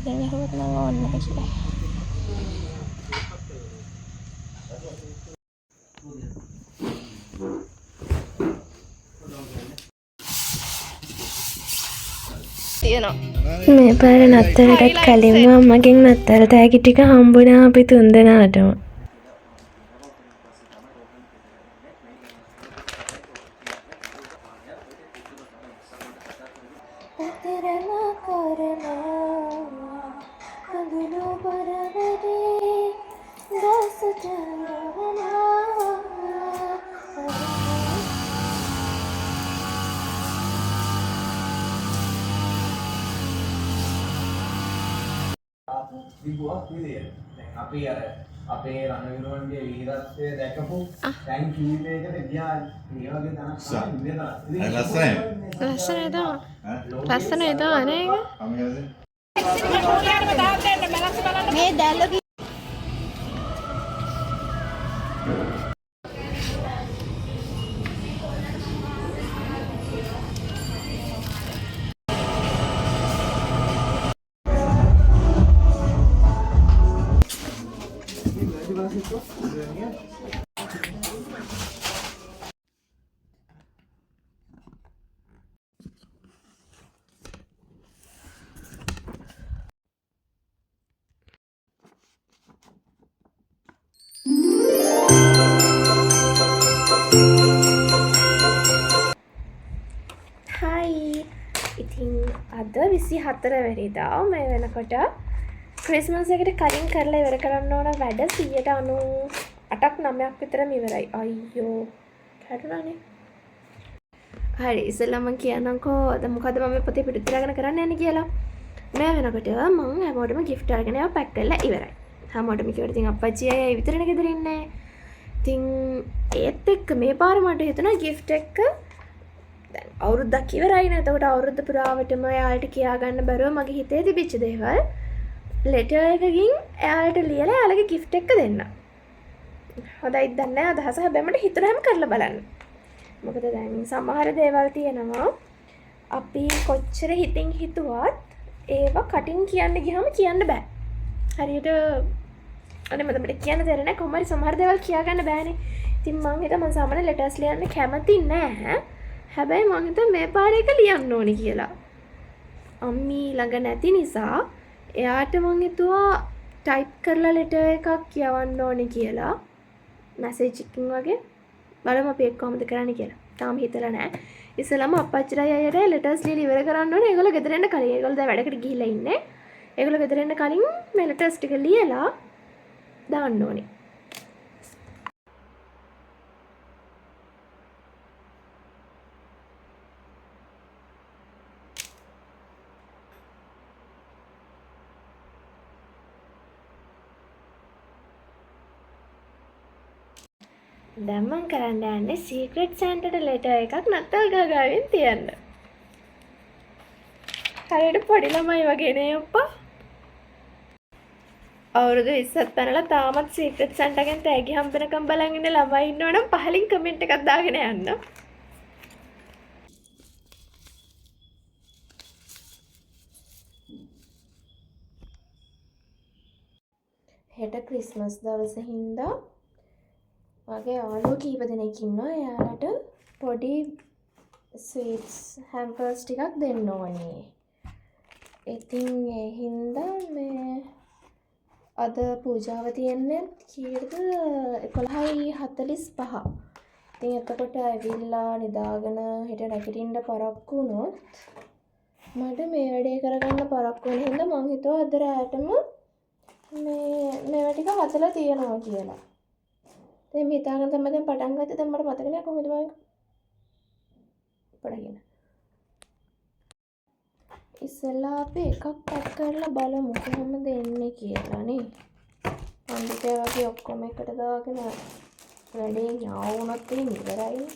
කලින් ගහුවත් නම් ඕනේ කියලා. මේ පාර නත්තරටත් කලින්ම අම්මගෙන් නත්තර තෑගි ටික හම්බුණා අපි තුන්දෙනාටම. දිගුවක් විදියට. දැන් අපි අර අපේ රණවිරුවන්ගේ වීරත්වය දැකපු දැන් කීපයකට ගියා මේ වගේ තනක් තමයි ඉඳලා. ලස්සනයි තමයි. ලස්සනයි තමයි නේද? මේ දැල්ලගේ හයි! ඉතින් අද 24 වෙනිදා මේ වෙනකොට ක්‍රිස්මස් එකට කලින් කරලා ඉවර කරන්න ඕන වැඩ 98ක් 9ක් විතරම ඉවරයි. අයියෝ. කැඩුණානේ. හරි ඉස්සෙල්ලා මම කියන්නම්කෝ මොකද මම පොතේ පිටු තියාගෙන කරන්න යන්නේ කියලා. මේ වෙනකොට මම හැමෝටම gift අරගෙන ඒවා පැක් කරලා ඉවරයි. හැමෝටම කිව්වට ඉතින් අප්පච්චි අය විතරනේ ගෙදර ඉන්නේ. ඉතින් ඒත් එක්ක මේ පාර මට හිතුණා gift එක දැන් අවුරුද්දක් ඉවරයිනේ. එතකොට අවුරුද්ද පුරාවටම එයාලට කියාගන්න බැරුව මගේ හිතේ තිබිච්ච දේවල් ලෙටර් එකකින් එයාලට ලියලා එයාලගේ gift එක දෙන්න. හොඳයි දන්නේ නැහැ අදහස. හැබැයි මට හිතුණාම කරලා බලන්න. මොකද දැන් සමහර දේවල් තියෙනවා අපි කොච්චර හිතින් හිතුවත් ඒවා කටින් කියන්න ගියාම කියන්න බෑ. හරියට අනේ මට කියන්න දෙන්නේ නැහැ. කොහොම හරි සමහර දේවල් කියාගන්න බෑනේ. ඉතින් මං හිතුවා මම සාමාන්‍ය ලෙටර්ස් ලියන්න කැමති නෑ. හැබැයි මං හිතුවා මේ පාර එක ලියන්න ඕනි කියලා. අම්මී ළඟ නැති නිසා එයාට මං හිතුවා ටයිප් කරලා ලෙටර් එකක් කියවන්න ඕනි කියලා. මැසේජ් එකකින් වගේ. බලමු අපි ඒක කොහොමද කරන්නේ කියලා. තාම හිතලා නෑ. ඉස්සෙල්ලාම අප්පච්චිලා අයියට ලෙටර්ස් ලියලා ඉවර කරන්න ඕනේ. ඒගොල්ලෝ ගෙදර එන්න කලින්. ඒගොල්ලෝ දැන් වැඩකට ගිහිල්ලා ඉන්නේ. ඒගොල්ලෝ ගෙදර එන්න කලින් මේ ලෙටර්ස් ටික ලියලා දාන්න ඕනේ. දැන් මම කරන්න යන්නේ සීක්‍රට් සැන්ටට ලෙටර් එකක් නත්තල් ගාවෙන් තියන්න. හරියට පොඩි ළමයි වගේ නේ අප්පා. අවුරුදු 20ක් පැනලා තාමත් සීක්‍රට් සැන්ටගෙන් තෑගි හම්බෙනකම් බලන් ඉන්න ළමයි ඉන්නවනම් පහලින් කමෙන්ට් එකක් දාගෙන යන්න. හෙට ක්‍රිස්මස් දවසේ හින්දා මගේ යාළුවෝ කීප දෙනෙක් ඉන්නවා. එයාලට පොඩි ස්වීට්ස් හැම්පර්ස් ටිකක් දෙන්න ඕනේ. ඉතින් ඒ හින්දා මේ අද පූජාව තියෙන්නේ කීයටද 11:45. ඉතින් එතකොට ඇවිල්ලා නිදාගෙන හිට නැගිටින්න පරක්කු වුණොත් මට මේ වැඩේ කරගන්න පරක්කු වෙන හින්දා මං හිතුවා අද රාටම මේවා ටික හදලා තියනවා කියලා. දැන් හිතාගෙන තමයි දැන් පටන් ගත්තේ. දැන් මට මතක නෑ කොහොමද මම පටන් ඉස්සෙල්ලා අපි එකක් පැක් කරලා බලමු කොහොමද එන්නේ කියලා නේ. අන්තිකේ වගේ ඔක්කොම එකට දාගෙන වැඩේ ඥාව වුණත් ඉවරයි.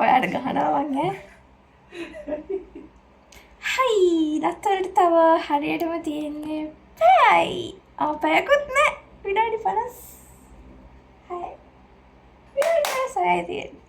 ඔයාට ගහනවා මං ඈ. හයි දත්තවලට තව හරියටම තියෙන්නේ පැයි. පැයකුත් නෑ. විනාඩි 50. හයි. විනාඩි 50යි තියෙන්නේ.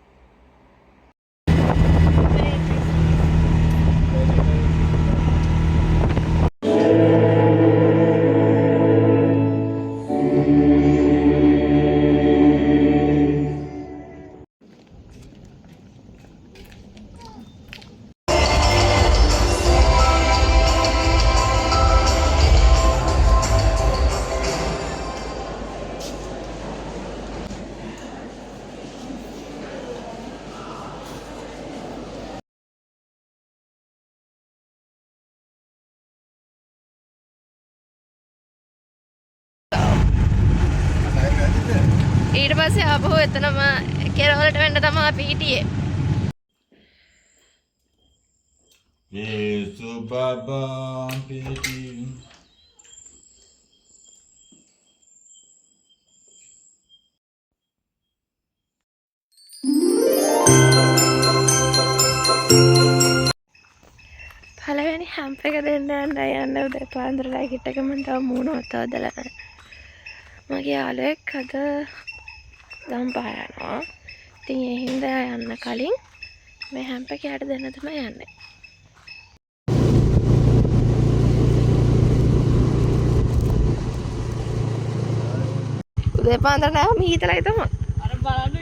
ඊට පස්සේ ආපහු එතනම කෙරවලට වෙන්න තමයි අපි හිටියේ. Yesu Baba Piti. පළවෙනි හැම්ප් එක දෙන්න යන්න උදේ පාන්දර ලයිට් එක මම තව මූණවත් හදලා නැහැ. මගේ යාළුවෙක් අද ගම්පහ යනවා. ඉතින් ඒ හින්දා යන්න කලින් මේ හැම්ප් එක යට දෙන්න තමයි යන්නේ. උදේ පාන්දර නෑ මීතලයි තමයි. අර බලන්න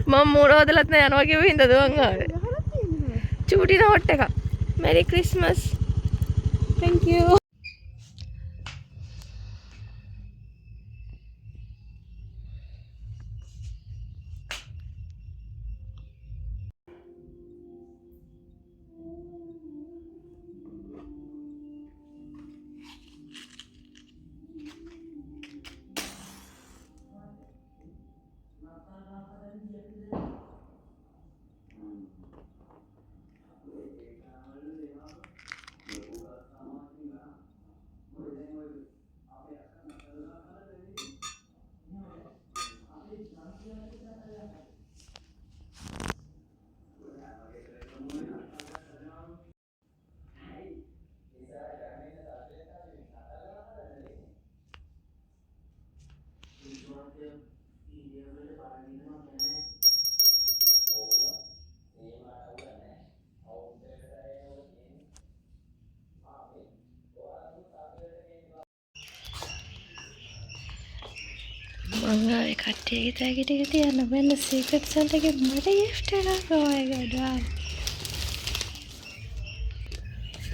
මම මූණ හදලත් නෑ යනවා කිව්ව හින්දා දුවන් ආවේ. චූටි නෝට් එකක්. Merry Christmas. Thank you. මං කට්ටියගේ තෑගි ටික තියන්න වෙන සීක්‍රට් සෙන්ටර් එකේ මට gift එකක් ඕයි ගඩා.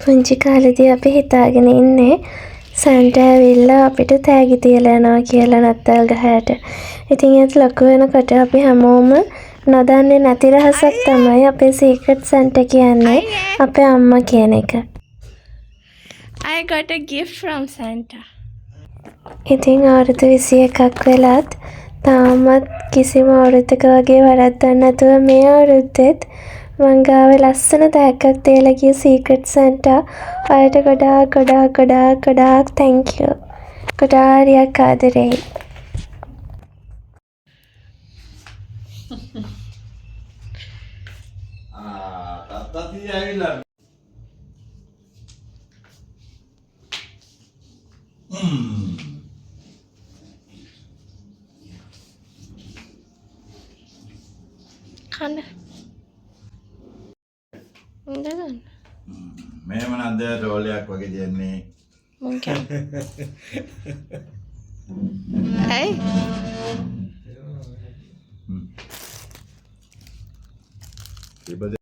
පුංචි කාලේදී අපි හිතාගෙන ඉන්නේ සැන්ටා ඇවිල්ලා අපිට තෑගි තියලා යනවා කියලා නත්තල් ගහයට. ඉතින් ඒත් ලොකු වෙනකොට අපි හැමෝම නොදන්නේ නැති රහසක් තමයි අපේ සීක්‍රට් සෙන්ටර් කියන්නේ අපේ අම්මා කියන එක. I got a gift from Santa. ඉතින් අවුරුදු 21ක් වෙලත් තාමත් කිසිම අවුරුද්දක වගේ වරද්දක් නැතුව මේ අවුරුද්දෙත් මං ගාවේ ලස්සන තෑග්ගක් තියලා ගිය සීක්‍රට් සැන්ටා ඔයාලට ගොඩාක් thank you. ගොඩාරියක් ආදරෙයි. තාත්තා තිය ඇවිල්ලා. කන්න. ඉඳගන්න. මෙහෙම නේද රෝලයක් වගේ දෙන්නේ. මං කියන්නේ. ඇයි? ඉබද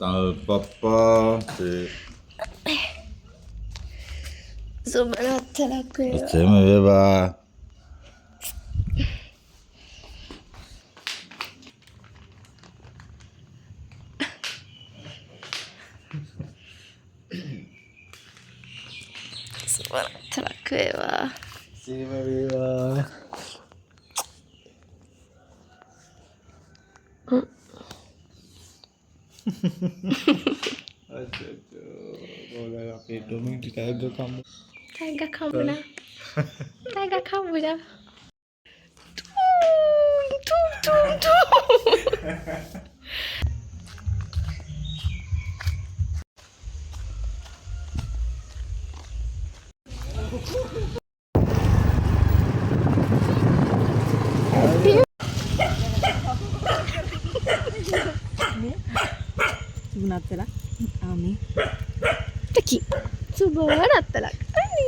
Tal papa se සුබරත්තරක් වේවා. Sema beba සුබරත්තරක් වේවා. Sema beba. Bola ape doming di tag kamu. Tagga hambuna. Tagga hambuna. Subunattala. Ami. Taki. Subunattala. Ani.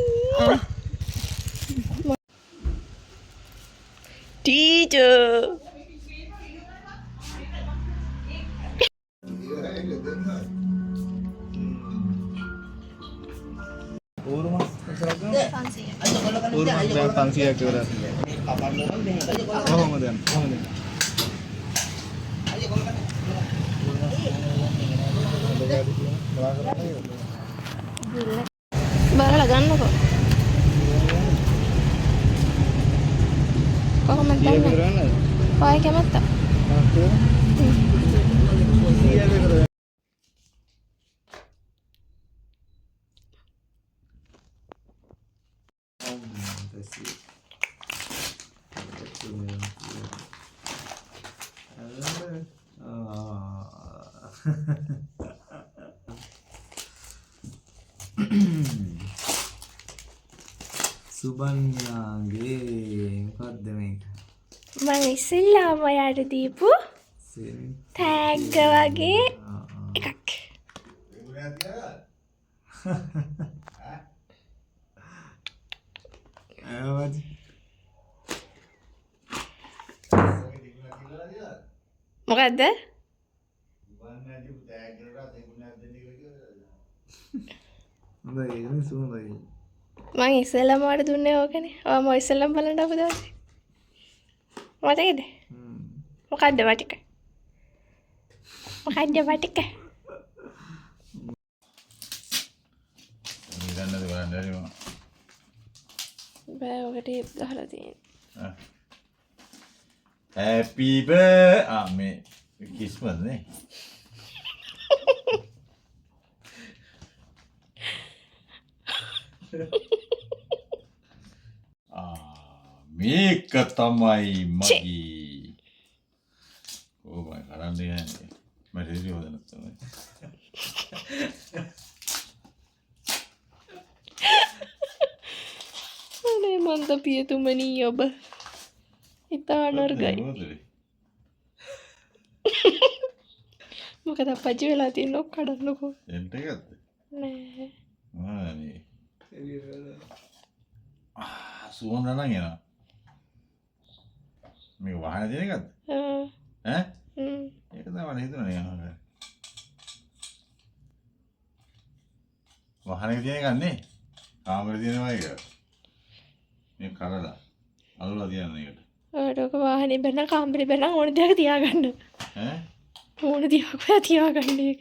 Teacher. ඌරුමස් ඌරුමස් බෑ 500ක් ඉවරයි. කොහොමද යන්නේ? කොහොමද? Bara gannako. Kohomad danne? Oya kematta. සුබන්යාගේ මොකක්ද මේක? මං ඉස්සෙල්ලාම ඔයාට දීපු තෑග්ග වගේ එකක්. මොකද්ද? මං ඉස්සෙල්ලාම ඔයාට දුන්නේ ඕකනේ. ඔයා මම ඉස්සෙල්ලාම බලන්න ආපු දවසේ. මතකද? මොකද්ද වටික? මොකද්ද වටික? ඉතින් බලන්න බැරි වුණා. බෑ ඔකට ගහලා තියෙන්නේ. Happy birthday. මේ කිස්මස් නේ. මේක තමයි මගේ. ඕ මම කරන්නේ නැහැ. මම රෙදි හොදන්න තමයි. අනේ මන්ද පියතුමනි ඔබ ඉතා අනර්ගයි. මොකද අපච්චි වෙලා තියෙන ඔක් කඩන්නකෝ. එන්ට එකක්ද? නෑ. මානේ. සුවඳ නම් එනවා. මේක වහන දෙන එකක්ද? ඈ? ඒක තමයි හිතුණා නේ. වහන එක තියෙන එකක් නේ. කාමරේ තියෙනවා ඒක. මේ කරලා අල්ලලා තියන්න ඒකට. ඔයාට වාහනේ බැලන කාමරේ බැලන ඕන දෙයක් තියාගන්න. ඈ? ඕන දෙයක් ඔයා තියාගන්න ඒක.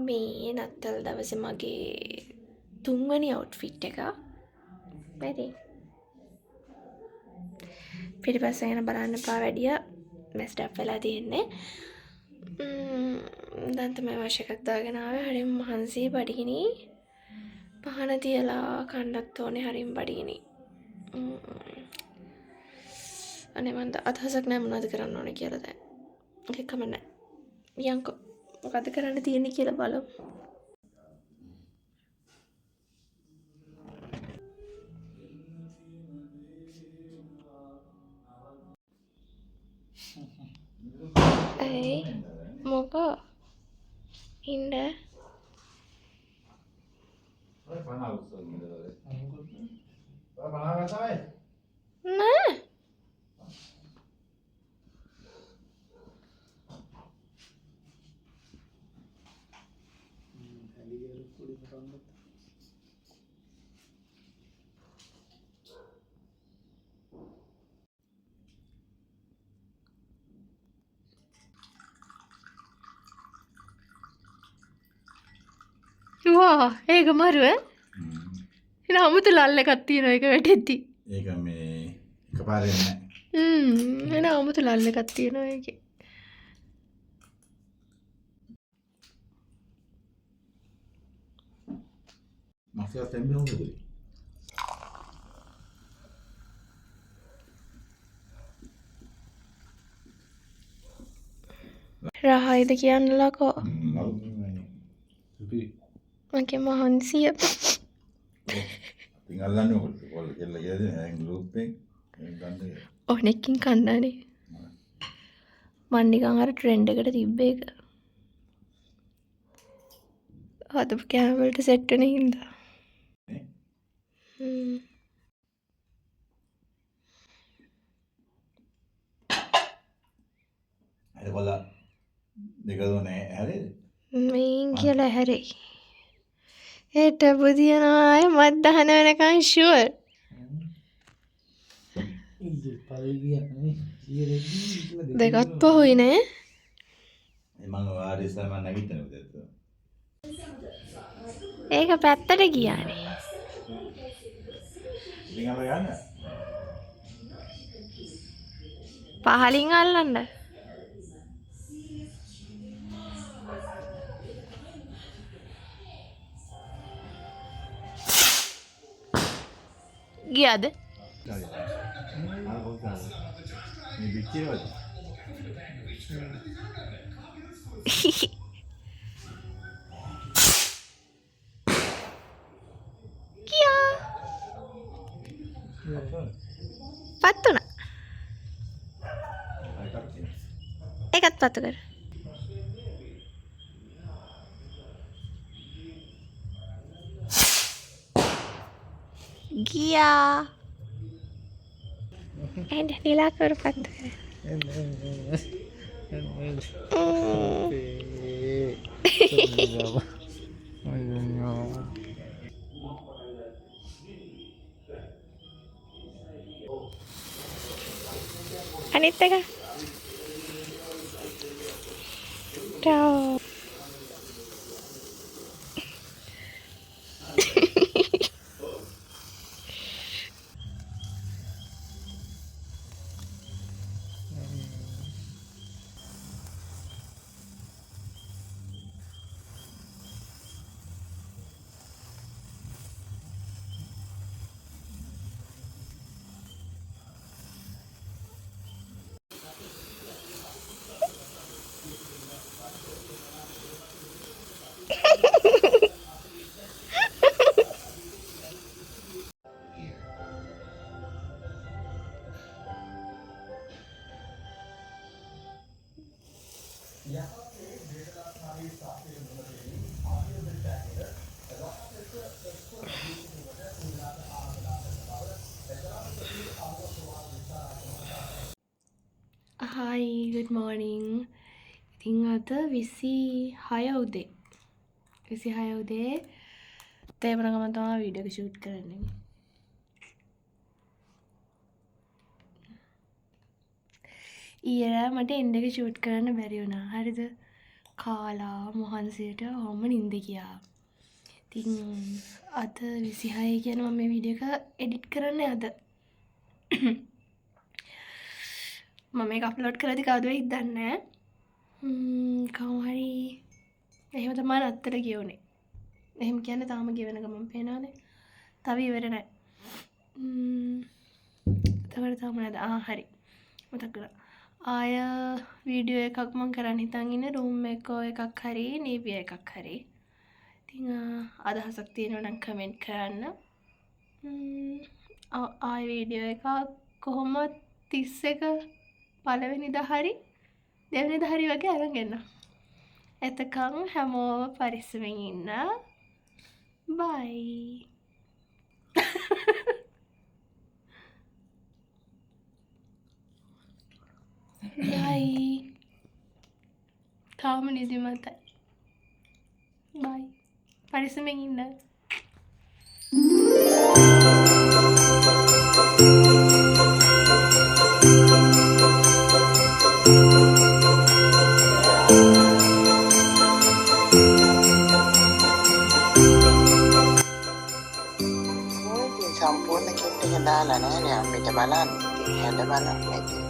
මේ නත්තල් දවසේ මගේ තුන්වැනි අවුට්ෆිට් එක. බැරි. පිටිපස්සෙන් යන බලන්න එපා වැඩිය මෙස්ඩ් අප් වෙලා තියෙන්නේ. දැන් තමයි වශ එකක් දාගෙන ආවේ. හරිම මහන්සි බඩගිනි. පහන තියලා කන්නත් ඕනේ හරිම බඩගිනි. අනේ මන්ද අදහසක් නැහැ මොනවද කරන්න ඕනේ කියලා දැන්. ඒක කමන්නේ. යන්කෝ මොකද කරන්න තියෙන්නේ කියලා බලමු. Hey, මොකෝ? ඉන්න. නෑ. වා ඒක මරුව එන අමුතු ලල්ල එකක් තියෙනවා ඒක වැටෙද්දි. ඒක මේ එකපාරෙන් නෑ. එන අමුතු ලල්ල එකක් තියෙනවා ඒකේ. මක්සියක් තැම්බෙ හොඳද? රහයිද කියන්න ලකෝ. සුපිරි. මගේ මහන්සිය. ඉතින් අල්ලන්නේ මොකද? කොල්ල කෙල්ල කියලා දෙන හැං ගෲප් එකෙන් ගන්න. ඔනෙක්කින් කන්නනේ. මන් නිකන් අර ට්‍රෙන්ඩ් එකට තිබ්බ එක. හදපු කෑම වලට සෙට් වෙන හින්දා. අර කොල්ල දෙක දුන්නේ හැරෙද? මේන් කියලා හැරෙයි. ඒට බුදියනවා අය මත්දහන වෙනකන් ෂුවර්. දෙකත් පහුයි නේ. මම වාරි ඉස්සම නැගිටින උදේට. ඒක පැත්තට ගියානේ. ඉතින් අපේ යන්න. පහලින් අල්ලන්න. ගියාද? මේ පිටියවද? ගියා. පත් වුණා. ඒකත් පත්තු කර. ගියා. එන්න නිලා කර පත්තු කර. අනිත් එක. ටෝ. Hi, good morning. ඉතින් අද 26 උදේ. 26 උදේ තේමන ගමන් තමයි වීඩියෝ එක ෂූට් කරන්නේ. ඊයේ මට එන්ඩ් එක ෂූට් කරන්න බැරි වුණා. හරිද? කාලා මහන්සියට ඔහොම නිින්ද ගියා. ඉතින් අද 26 කියන මම මේ වීඩියෝ එක එඩිට් කරන්නේ අද. මම මේක අප්ලෝඩ් කරද්දි කවුද වෙයිද දන්නේ නැහැ. කවුරු හරි එහෙම තමයි අත්තට ගියෝනේ. එහෙම කියන්නේ තාම ගෙවෙන ගමන් පේනවානේ. තව ඉවර නැහැ. තවර තාම නේද? හරි. මතක් කරා. ආය වීඩියෝ එකක් මම කරන්න හිතන් ඉන්නේ රූම් එකක් හරි නීවිය එකක් හරි. ඉතින් අදහසක් තියෙනවා නම් කමෙන්ට් කරන්න. ආය වීඩියෝ එකක් කොහොමද 31 පළවෙනිදා හරි දෙවෙනිදා හරි වගේ අරන් එන්න. එතකන් හැමෝම පරිස්සමෙන් ඉන්න. බයි. බයි. තාම නිදිමතයි. බයි. පරිස්සමෙන් ඉන්න. සම්පූර්ණ කිට් එක දාලා නැහැ නේ අපිට බලන්න. හැඩ බලන්න.